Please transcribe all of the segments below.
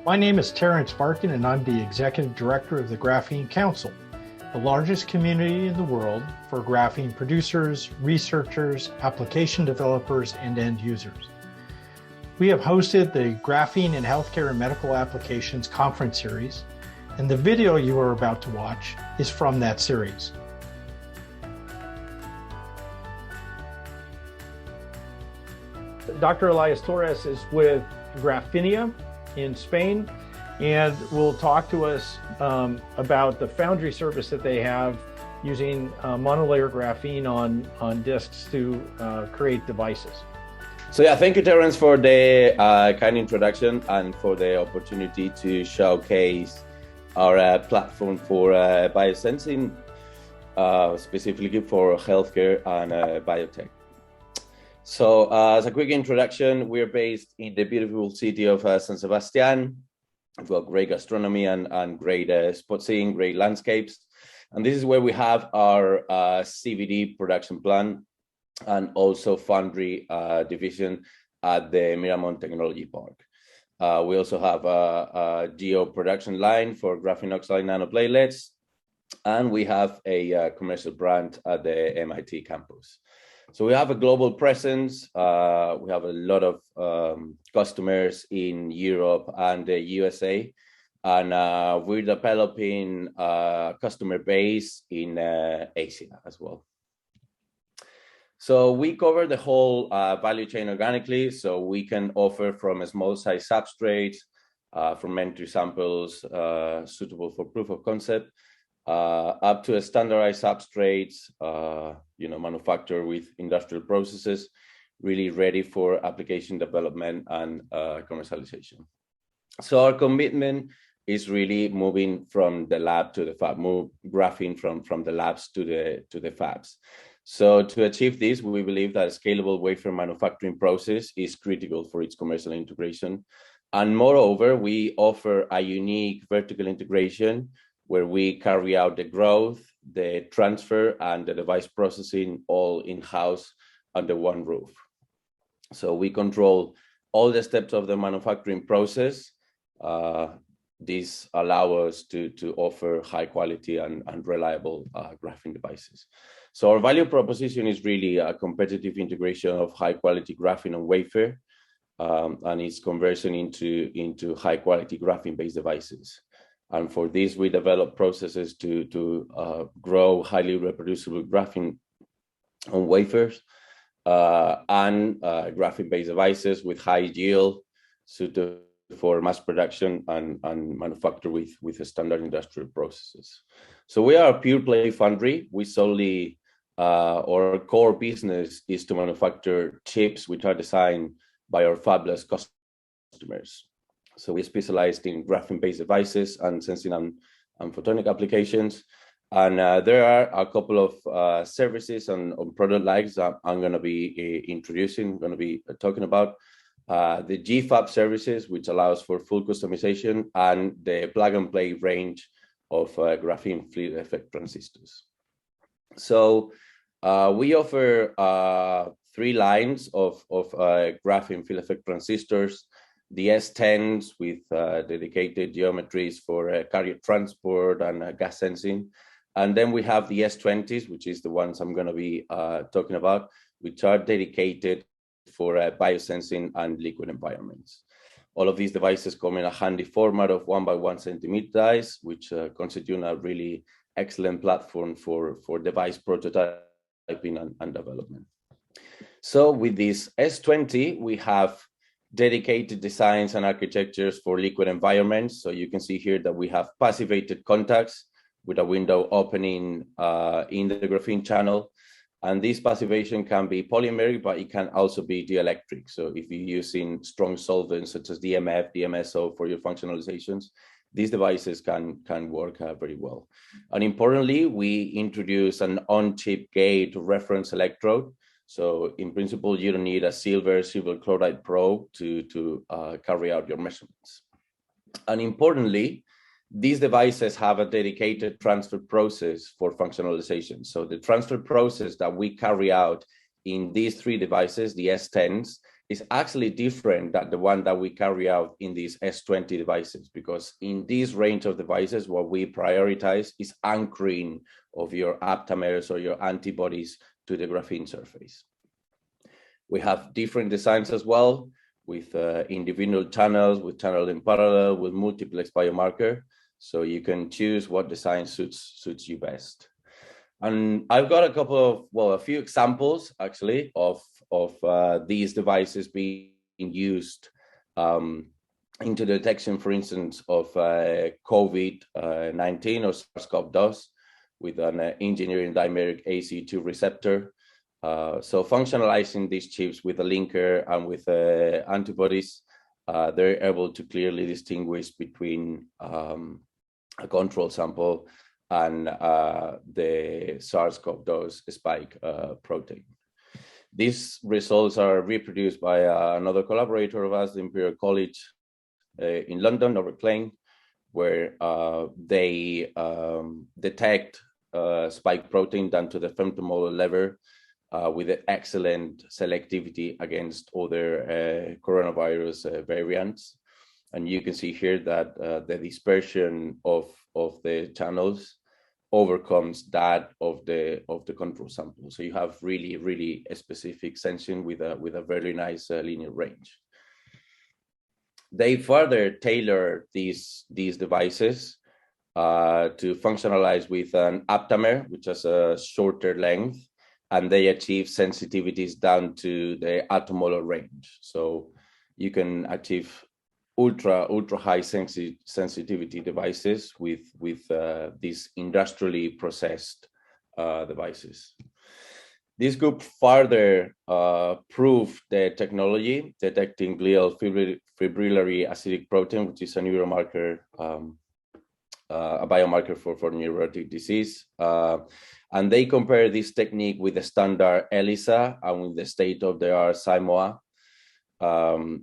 My name is Terrence Barkin, and I'm the Executive Director of the Graphene Council, the largest community in the world for graphene producers, researchers, application developers, and end users. We have hosted the Graphene in Healthcare and Medical Applications conference series, and the video you are about to watch is from that series. Dr. Elias Torres is with Graphenea in Spain, and will talk to us about the Foundry Service that they have using monolayer graphene on disks to create devices. So yeah, thank you, Terrence, for the kind introduction and for the opportunity to showcase our platform for biosensing, specifically for healthcare and biotech. So as a quick introduction, we're based in the beautiful city of San Sebastián. We've got great gastronomy and great spot seeing, great landscapes. And this is where we have our CVD production plant and also Foundry division at the Miramont Technology Park. We also have a geo production line for graphene oxide nanoplatelets, and we have a commercial brand at the MIT campus. So we have a global presence. We have a lot of customers in Europe and the USA, and we're developing a customer base in Asia as well. So we cover the whole value chain organically. So we can offer from a small size substrate, from entry samples suitable for proof of concept, up to a standardized substrates, manufactured with industrial processes, really ready for application development and commercialization. So our commitment is really moving from the lab to the fab, move graphene from the labs to the fabs. So to achieve this, we believe that a scalable wafer manufacturing process is critical for its commercial integration. And moreover, we offer a unique vertical integration where we carry out the growth, the transfer, and the device processing all in-house under one roof. So we control all the steps of the manufacturing process. This allows us to offer high quality and reliable graphene devices. So our value proposition is really a competitive integration of high quality graphene on wafer and its conversion into high quality graphene-based devices. And for this, we develop processes to grow highly reproducible graphene on wafers and graphene-based devices with high yield, suited for mass production and manufacture with standard industrial processes. So we are a pure play foundry. We solely, our core business is to manufacture chips which are designed by our fabless customers. So we specialized in graphene-based devices and sensing and photonic applications. And there are a couple of services and product lines that I'm going to be introducing, going to be talking about. The Gfab Services, which allows for full customization, and the plug-and-play range of graphene field effect transistors. So we offer 3 lines of graphene field effect transistors. The S10s with dedicated geometries for carrier transport and gas sensing. And then we have the S20s, which is the ones I'm going to be talking about, which are dedicated for biosensing and liquid environments. All of these devices come in a handy format of 1 by 1 centimeter dies, which constitute a really excellent platform for device prototyping and development. So with this S20, we have dedicated designs and architectures for liquid environments. So you can see here that we have passivated contacts with a window opening in the graphene channel. And this passivation can be polymeric, but it can also be dielectric. So if you're using strong solvents such as DMF, DMSO for your functionalizations, these devices can work very well. And importantly, we introduce an on-chip gate reference electrode. So in principle, you don't need a silver chloride probe to carry out your measurements. And importantly, these devices have a dedicated transfer process for functionalization. So the transfer process that we carry out in these 3 devices, the S10s, is actually different than the one that we carry out in these S20 devices, because in this range of devices, what we prioritize is anchoring of your aptamers or your antibodies to the graphene surface. We have different designs as well, with individual channels, with channel in parallel, with multiplex biomarker. So you can choose what design suits you best. And I've got a few examples actually of these devices being used into detection, for instance, of Covid19 or SARS-CoV-2 with an engineering dimeric AC2 receptor. So functionalizing these chips with a linker and with antibodies, they're able to clearly distinguish between a control sample and the SARS-CoV-2 spike protein. These results are reproduced by another collaborator of us, the Imperial College in London, over Klein, where they detect spike protein down to the femtomolar level with excellent selectivity against other coronavirus variants. And you can see here that the dispersion of the channels overcomes that of the control sample. So you have really a specific sensing with a very nice linear range. They further tailor these devices to functionalize with an aptamer, which has a shorter length, and they achieve sensitivities down to the attomolar range. So you can achieve ultra high sensitivity devices with these industrially processed devices. This group further proved the technology detecting glial fibrillary acidic protein, which is a neuromarker, a biomarker for neurotic disease. And they compare this technique with the standard ELISA and with the state-of-the-art SIMOA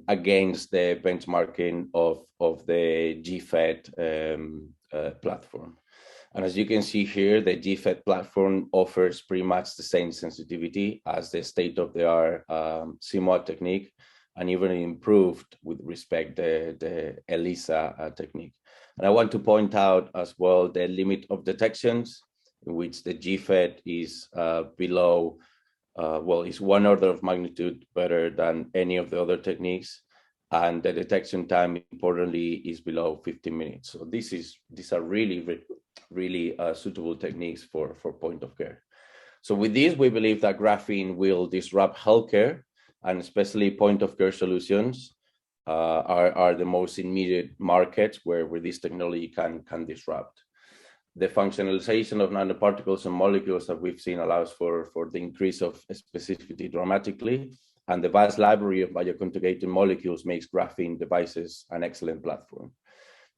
against the benchmarking of the Gfab platform. And as you can see here, the Gfab platform offers pretty much the same sensitivity as the state-of-the-art SIMOA technique, and even improved with respect to the ELISA technique. And I want to point out as well the limit of detections, in which the Gfab is below, is 1 order of magnitude better than any of the other techniques. And the detection time, importantly, is below 15 minutes. So these are really suitable techniques for point of care. So with this, we believe that graphene will disrupt healthcare, and especially point of care solutions are the most immediate markets where this technology can disrupt. The functionalization of nanoparticles and molecules that we've seen allows for the increase of specificity dramatically, and the vast library of bioconjugated molecules makes graphene devices an excellent platform.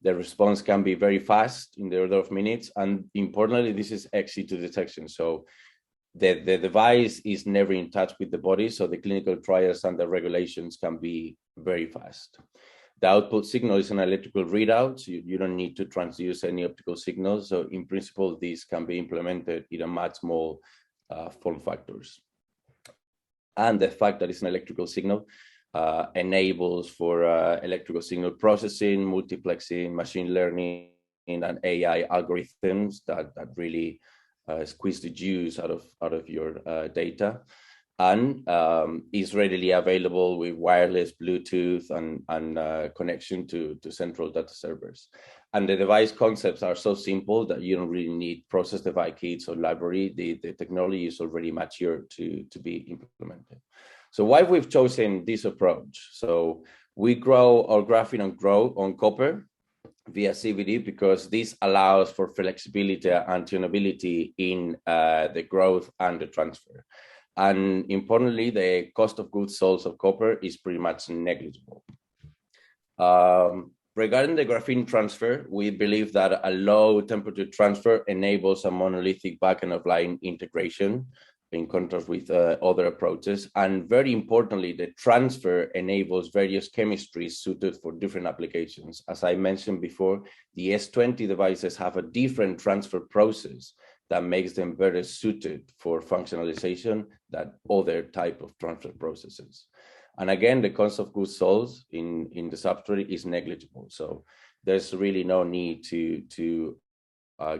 The response can be very fast, in the order of minutes, and importantly, this is ex situ detection. So the device is never in touch with the body, so the clinical trials and the regulations can be very fast. The output signal is an electrical readout, so you don't need to transduce any optical signals. So in principle, these can be implemented in a much more form factors. And the fact that it's an electrical signal enables for electrical signal processing, multiplexing, machine learning, and AI algorithms that really squeeze the juice out of your data. And is readily available with wireless Bluetooth and connection to central data servers. And the device concepts are so simple that you don't really need process device kits or library. The technology is already mature to be implemented. So why we've chosen this approach? So we grow our graphene on copper via CVD because this allows for flexibility and tunability in the growth and the transfer. And importantly, the cost of goods sold of copper is pretty much negligible. Regarding the graphene transfer, we believe that a low temperature transfer enables a monolithic back-end of line integration in contrast with other approaches. And very importantly, the transfer enables various chemistries suited for different applications. As I mentioned before, the S20 devices have a different transfer process that makes them better suited for functionalization than other type of transfer processes. And again, the cost of goods sold in the substrate is negligible. So there's really no need to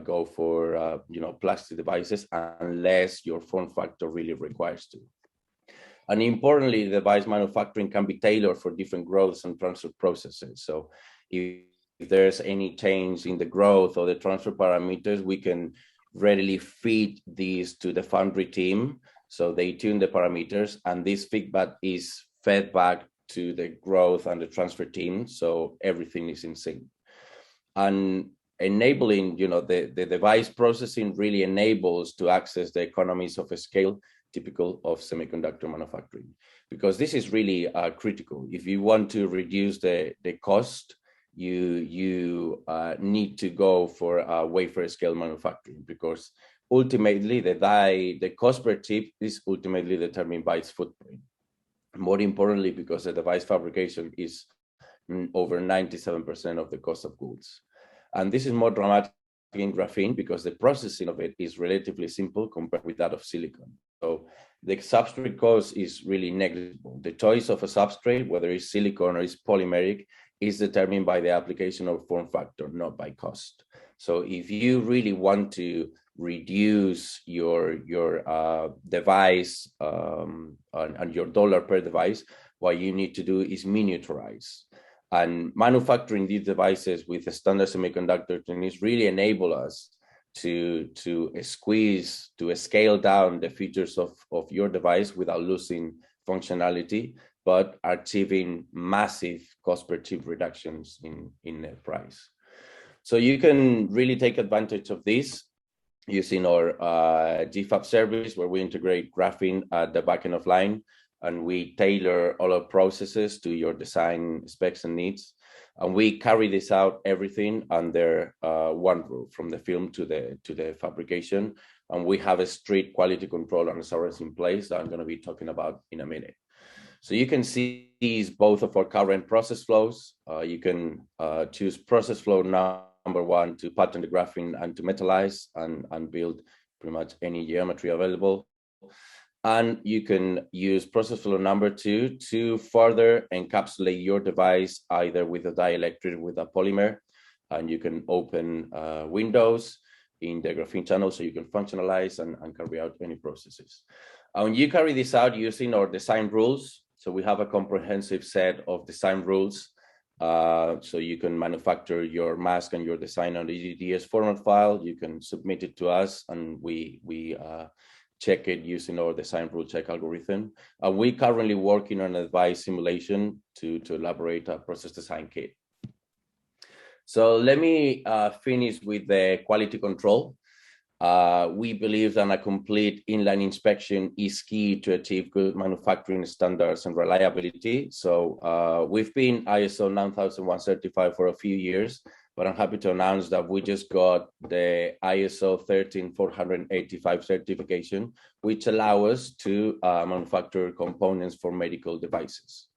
go for plastic devices unless your form factor really requires to. And importantly, the device manufacturing can be tailored for different growths and transfer processes. So if there's any change in the growth or the transfer parameters, we can readily feed these to the Foundry team. So they tune the parameters, and this feedback is fed back to the growth and the transfer team. So everything is in sync. And enabling, the device processing really enables to access the economies of scale typical of semiconductor manufacturing, because this is really critical. If you want to reduce the cost, you need to go for wafer scale manufacturing, because ultimately the cost per chip is ultimately determined by its footprint. More importantly, because the device fabrication is over 97% of the cost of goods. And this is more dramatic in graphene because the processing of it is relatively simple compared with that of silicon. So the substrate cost is really negligible. The choice of a substrate, whether it's silicon or it's polymeric, is determined by the application of form factor, not by cost. So if you really want to reduce your device and your dollar per device, what you need to do is miniaturize. And manufacturing these devices with a standard semiconductor techniques really enable us to squeeze, to scale down the features of your device without losing functionality, but achieving massive cost per chip reductions in net price. So you can really take advantage of this using our Gfab service, where we integrate graphene at the back end of line, and we tailor all our processes to your design specs and needs. And we carry this out everything under one roof, from the film to the fabrication. And we have a strict quality control and assurance in place that I'm going to be talking about in a minute. So you can see these both of our current process flows. You can choose process flow number one to pattern the graphene and to metallize and build pretty much any geometry available. And you can use process flow number two to further encapsulate your device either with a dielectric or with a polymer. And you can open windows in the graphene channel so you can functionalize and carry out any processes. And you carry this out using our design rules. So we have a comprehensive set of design rules. So you can manufacture your mask and your design on the GDS format file. You can submit it to us, and we check it using our design rule check algorithm. We're currently working on a device simulation to elaborate a process design kit. So let me finish with the quality control. We believe that a complete inline inspection is key to achieve good manufacturing standards and reliability. So we've been ISO 9001 certified for a few years, but I'm happy to announce that we just got the ISO 13485 certification, which allows us to manufacture components for medical devices.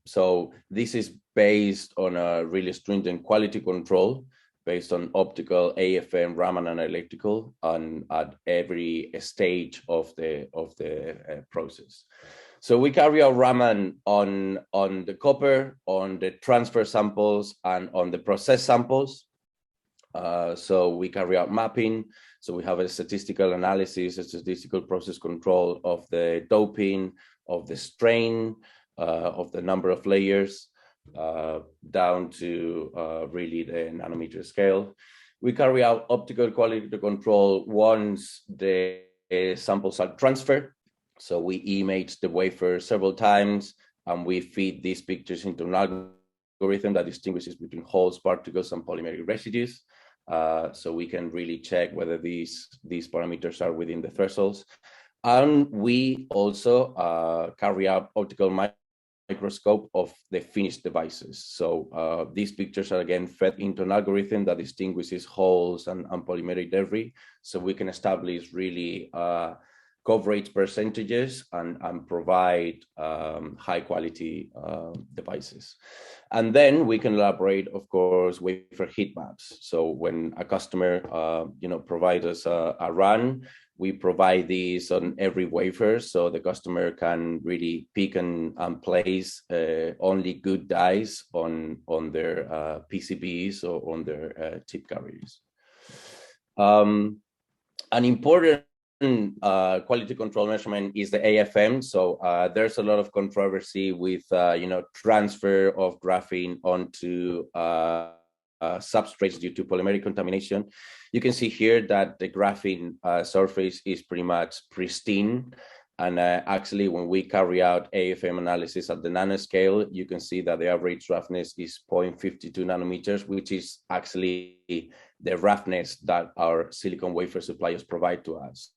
So this is based on a really stringent quality control based on optical, AFM, Raman, and electrical, and at every stage of the process. So we carry out Raman on the copper, on the transfer samples, and on the process samples. So we carry out mapping. So we have a statistical analysis, a statistical process control of the doping, of the strain, of the number of layers, down to really the nanometer scale. We carry out optical quality control once the samples are transferred. So we image the wafer several times, and we feed these pictures into an algorithm that distinguishes between holes, particles, and polymeric residues. So we can really check whether these parameters are within the thresholds. And we also carry out optical microscope of the finished devices. So these pictures are again fed into an algorithm that distinguishes holes and polymeric debris. So we can establish really coverage percentages and provide high quality devices. And then we can elaborate, of course, wafer heat maps. So when a customer provides us a run, we provide these on every wafer, so the customer can really pick and place only good dies on their PCBs or on their chip carriers. An important quality control measurement is the AFM. So there's a lot of controversy with transfer of graphene onto substrates due to polymeric contamination. You can see here that the graphene surface is pretty much pristine. And actually, when we carry out AFM analysis at the nanoscale, you can see that the average roughness is 0.52 nanometers, which is actually the roughness that our silicon wafer suppliers provide to us.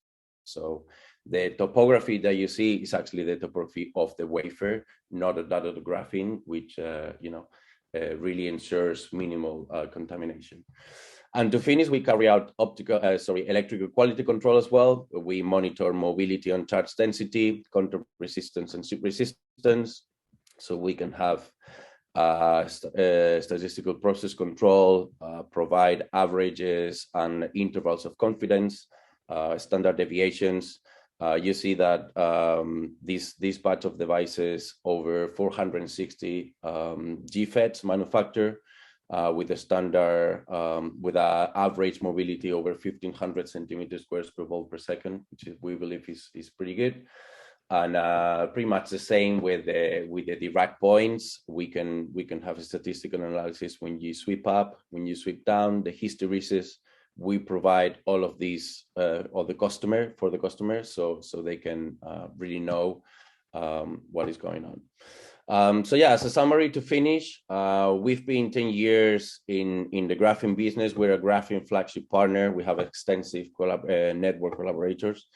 So the topography that you see is actually the topography of the wafer, not that of the graphene, which really ensures minimal contamination. And to finish, we carry out electrical quality control as well. We monitor mobility on charge density, contact resistance, and chip resistance, so we can have statistical process control, provide averages and intervals of confidence, standard deviations. You see that this batch of devices over 460 GFETs manufacture with a standard, with an average mobility over 1,500 centimeters squares per volt per second, which we believe is pretty good. And pretty much the same with the dirac points. We can have a statistical analysis when you sweep up, when you sweep down, the hysteresis. We provide all of these for the customer, so they can really know what is going on. So yeah, as a summary to finish, we've been 10 years in the graphene business. We're a graphene flagship partner. We have extensive network collaborators.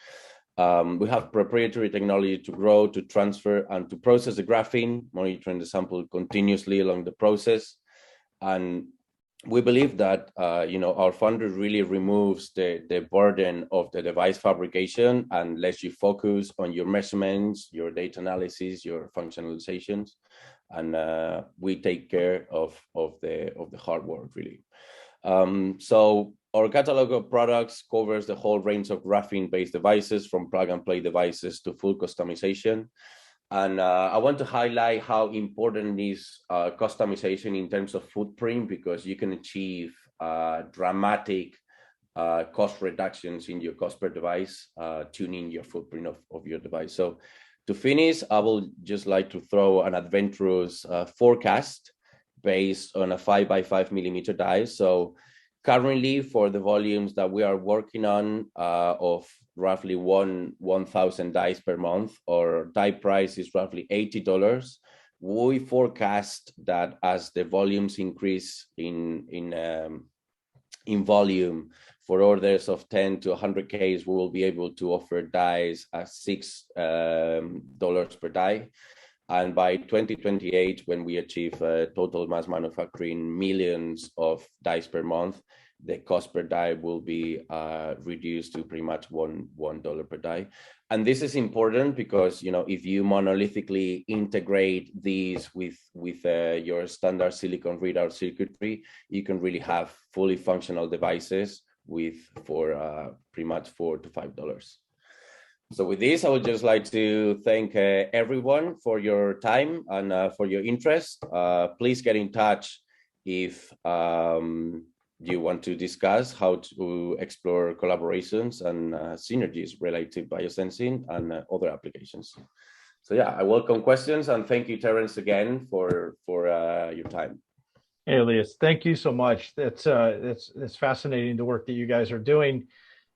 We have proprietary technology to grow, to transfer, and to process the graphene, monitoring the sample continuously along the process. And we believe that our Foundry really removes the burden of the device fabrication and lets you focus on your measurements, your data analysis, your functionalizations, and we take care of the hard work really. So our catalog of products covers the whole range of graphene-based devices, from plug-and-play devices to full customization. And I want to highlight how important is customization in terms of footprint, because you can achieve dramatic cost reductions in your cost per device, tuning your footprint of your device. So to finish, I will just like to throw an adventurous forecast based on a 5x5 millimeter die. So currently, for the volumes that we are working on of roughly 1,000 dies per month, our die price is roughly $80. We forecast that as the volumes increase in volume, for orders of 10 to 100 Ks, we will be able to offer dies at $6 per die. And by 2028, when we achieve total mass manufacturing millions of dies per month, the cost per die will be reduced to pretty much $1 per die. And this is important because, if you monolithically integrate these with your standard silicon readout circuitry, you can really have fully functional devices for pretty much $4 to $5. So with this, I would just like to thank everyone for your time and for your interest. Please get in touch if you want to discuss how to explore collaborations and synergies related to biosensing and other applications. So yeah, I welcome questions, and thank you, Terence, again for your time. Hey, Elias, thank you so much. That's fascinating, the work that you guys are doing.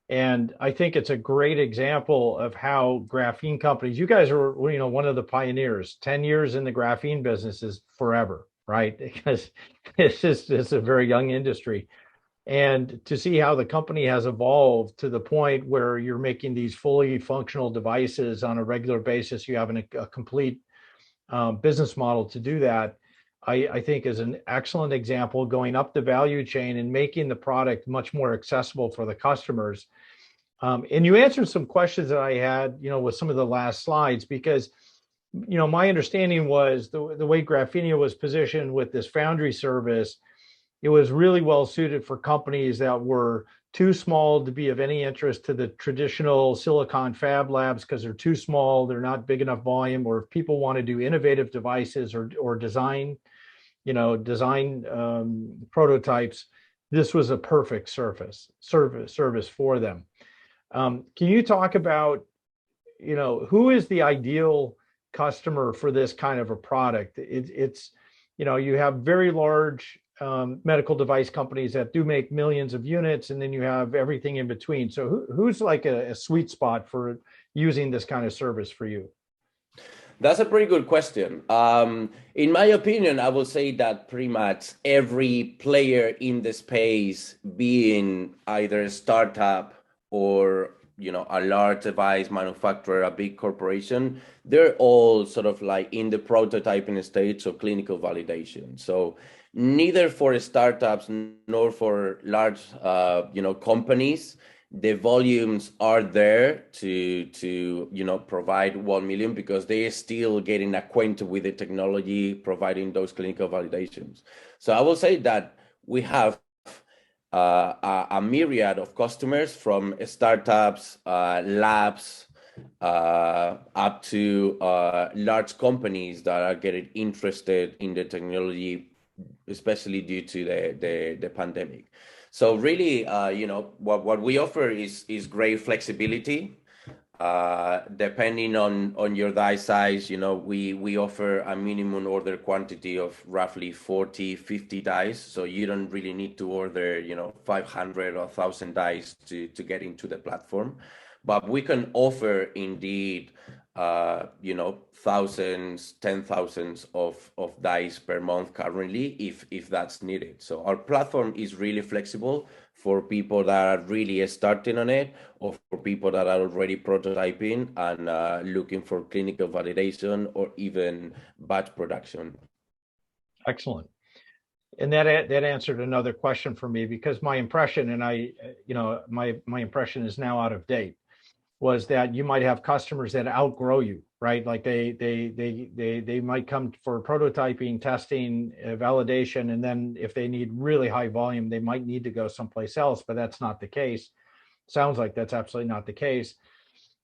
And I think it's a great example of how graphene companies, you guys are, one of the pioneers. 10 years in the graphene business is forever, right? Because it's a very young industry. And to see how the company has evolved to the point where you're making these fully functional devices on a regular basis, you have a complete business model to do that, I think is an excellent example, going up the value chain and making the product much more accessible for the customers. And you answered some questions that I had, with some of the last slides, because, my understanding was the way Graphenia was positioned with this Foundry service, it was really well suited for companies that were too small to be of any interest to the traditional silicon fab labs because they're too small, they're not big enough volume, or if people want to do innovative devices or design, prototypes, this was a perfect service for them. Can you talk about, who is the ideal customer for this kind of a product? It's, you have very large medical device companies that do make millions of units, and then you have everything in between. So who's like a sweet spot for using this kind of service for you? That's a pretty good question. In my opinion, I will say that pretty much every player in the space, being either a startup or a large device manufacturer, a big corporation, they're all sort of like in the prototyping stage of clinical validation. So neither for startups nor for large companies, the volumes are there to provide 1 million, because they're still getting acquainted with the technology, providing those clinical validations. So I will say that we have a myriad of customers, from startups, labs, up to large companies that are getting interested in the technology, especially due to the pandemic. So really, what we offer is great flexibility. Depending on your die size, we offer a minimum order quantity of roughly 40, 50 dies. So you don't really need to order, 500 or 1,000 dies to get into the platform. But we can offer indeed, thousands, 10,000s of dies per month currently, if that's needed. So our platform is really flexible for people that are really starting on it, or for people that are already prototyping and looking for clinical validation or even batch production. Excellent. And that answered another question for me, because my impression, and my impression is now out of date, was that you might have customers that outgrow you, right? Like they might come for prototyping, testing, validation, and then if they need really high volume, they might need to go someplace else, but that's not the case. Sounds like that's absolutely not the case.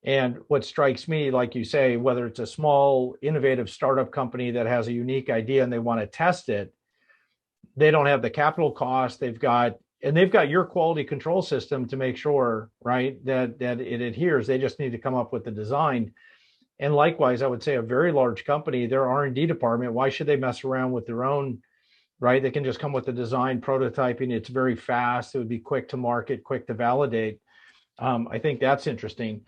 And what strikes me, like you say, whether it's a small, innovative startup company that has a unique idea and they want to test it, they don't have the capital cost. They've got your quality control system to make sure, right, that it adheres. They just need to come up with the design. And likewise, I would say a very large company, their R&D department, why should they mess around with their own, right? They can just come with the design, prototyping. It's very fast. It would be quick to market, quick to validate. I think that's interesting.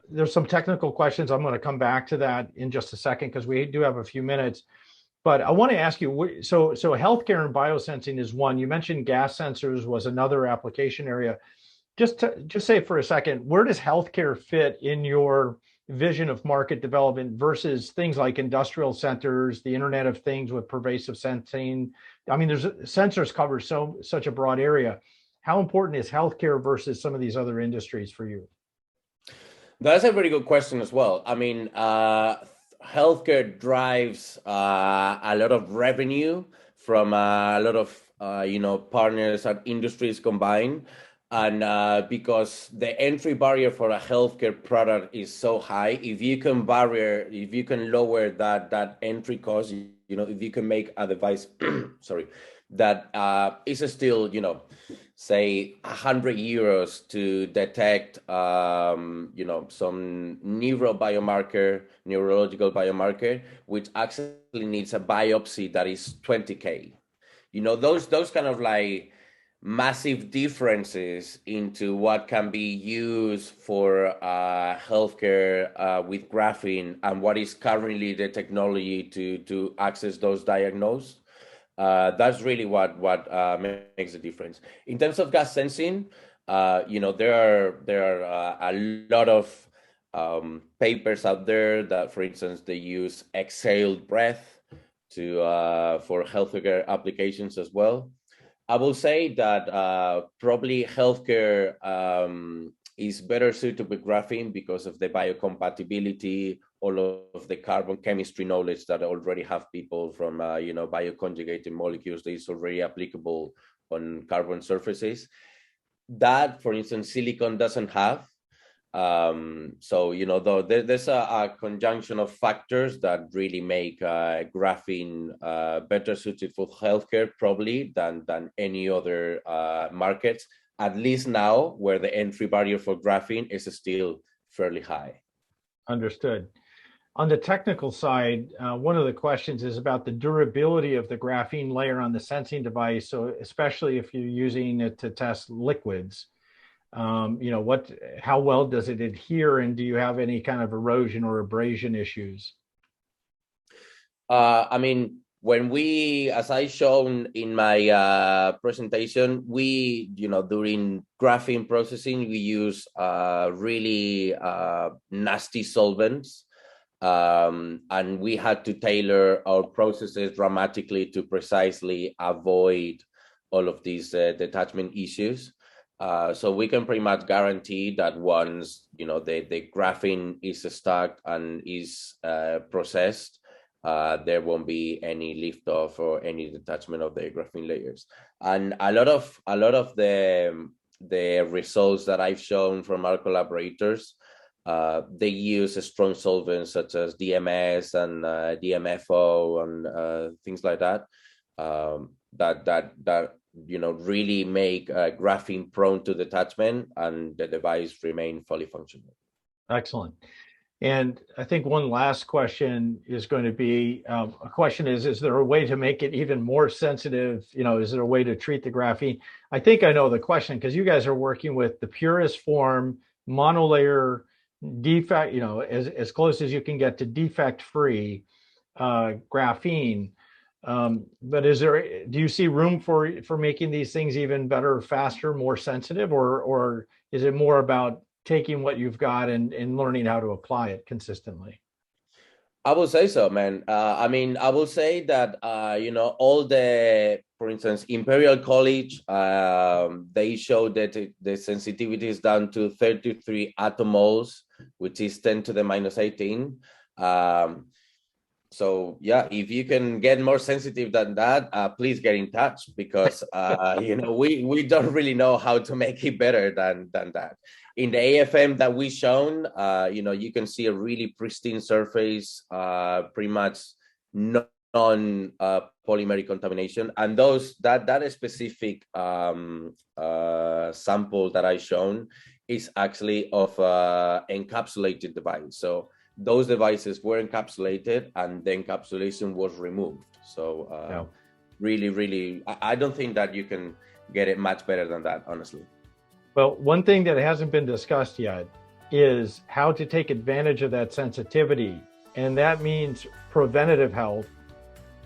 There's some technical questions. I'm going to come back to that in just a second, because we do have a few minutes. But I want to ask you, so healthcare and biosensing is one. You mentioned gas sensors was another application area. Just say for a second, where does healthcare fit in your vision of market development versus things like industrial centers, the Internet of Things with pervasive sensing? I mean, sensors cover such a broad area. How important is healthcare versus some of these other industries for you? That's a very good question as well. I mean, healthcare drives a lot of revenue from a lot of partners and industries combined, and because the entry barrier for a healthcare product is so high, if you can lower that entry cost, if you can make a device, sorry, that is still say 100 euros to detect, some neurological biomarker, which actually needs a biopsy that is 20K. Those kind of like massive differences into what can be used for healthcare with graphene and what is currently the technology to access those diagnosed. That's really what makes the difference. In terms of gas sensing, there are a lot of papers out there that, for instance, they use exhaled breath for healthcare applications as well. I will say that probably healthcare is better suited with graphene because of the biocompatibility, all of the carbon chemistry knowledge that already have people from, bioconjugated molecules that is already applicable on carbon surfaces. That, for instance, silicon doesn't have. Though there's a conjunction of factors that really make graphene better suited for healthcare probably than any other markets, at least now, where the entry barrier for graphene is still fairly high. Understood. On the technical side, one of the questions is about the durability of the graphene layer on the sensing device. So especially if you're using it to test liquids, how well does it adhere, and do you have any kind of erosion or abrasion issues? When we, as I shown in my presentation, we, during graphene processing, we use really nasty solvents. And we had to tailor our processes dramatically to precisely avoid all of these detachment issues. So we can pretty much guarantee that once the graphene is stuck and is processed, there won't be any lift off or any detachment of the graphene layers. And a lot of the results that I've shown from our collaborators, they use strong solvents such as DMS and DMFO and things like that. That really make graphene prone to detachment, and the device remain fully functional. Excellent. And I think one last question is going to be, is there a way to make it even more sensitive? Is there a way to treat the graphene? I think I know the question, because you guys are working with the purest form, monolayer, defect, as close as you can get to defect-free graphene. But do you see room for making these things even better, faster, more sensitive, or is it more about taking what you've got and learning how to apply it consistently? I will say so, man. I will say that, all for instance, Imperial College, they showed that the sensitivity is down to 33 attomoles, which is 10 to the minus 18. So yeah, if you can get more sensitive than that, please get in touch, because we don't really know how to make it better than that. In the AFM that we shown, you can see a really pristine surface, pretty much non polymeric contamination, and that specific sample that I shown is actually of encapsulated device. So those devices were encapsulated and the encapsulation was removed. So really, I don't think that you can get it much better than that, honestly. Well, one thing that hasn't been discussed yet is how to take advantage of that sensitivity. And that means preventative health,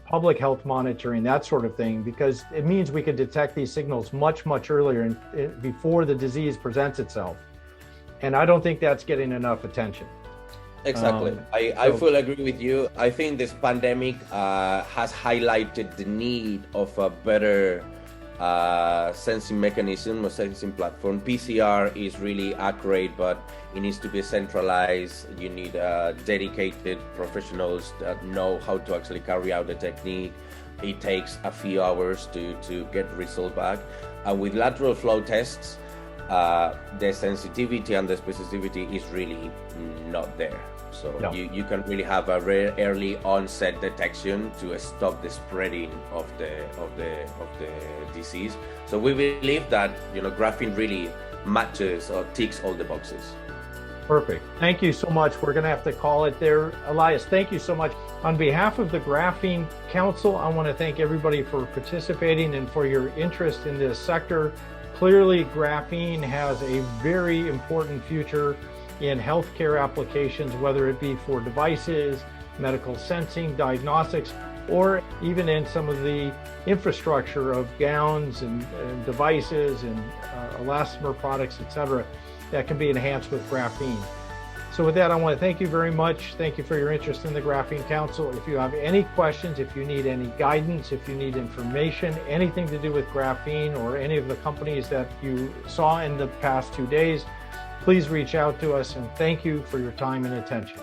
public health monitoring, that sort of thing, because it means we can detect these signals much, much earlier and before the disease presents itself. And I don't think that's getting enough attention. Exactly. I fully agree with you. I think this pandemic has highlighted the need of a better sensing mechanism or sensing platform. PCR is really accurate, but it needs to be centralized. You need dedicated professionals that know how to actually carry out the technique. It takes a few hours to get the result back. And with lateral flow tests, the sensitivity and the specificity is really not there. So no. you can really have a very early onset detection to stop the spreading of the disease. So we believe that graphene really matches or ticks all the boxes. Perfect. Thank you so much. We're going to have to call it there. Elias, thank you so much. On behalf of the Graphene Council, I want to thank everybody for participating and for your interest in this sector. Clearly, graphene has a very important future in healthcare applications, whether it be for devices, medical sensing, diagnostics, or even in some of the infrastructure of gowns and devices and elastomer products, etc., that can be enhanced with graphene. So with that, I want to thank you very much. Thank you for your interest in the Graphene Council. If you have any questions, if you need any guidance, if you need information, anything to do with graphene or any of the companies that you saw in the past 2 days, please reach out to us, and thank you for your time and attention.